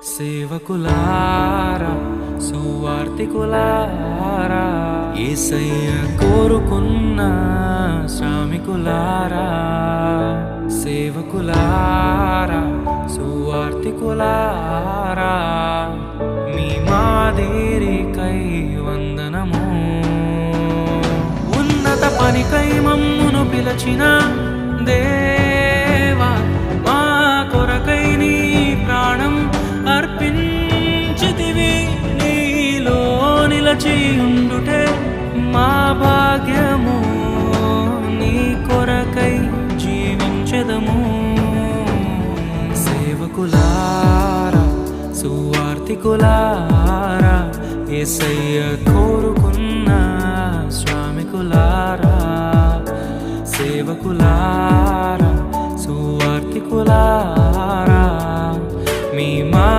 సేవకులారా సువార్తికులారా యేసయ్య కోరుకున్న శ్రామికులారా సేవకులారా సువార్తికులారా మీ మాదిరికై వందనము ఉన్నత పనికై మమ్మును పిలచిన దేవా మా కొరకై నీ ప్రాణం అర్పించితివి నీలో నిలచి ఉండుటే మా భాగ్యము నీ కొరకై జీవించెదము సేవకులారా సువార్తికులారా యేసయ్య కోరుకున్న శ్రామికులారా సేవకులారా సువార్తికులారా మీ మా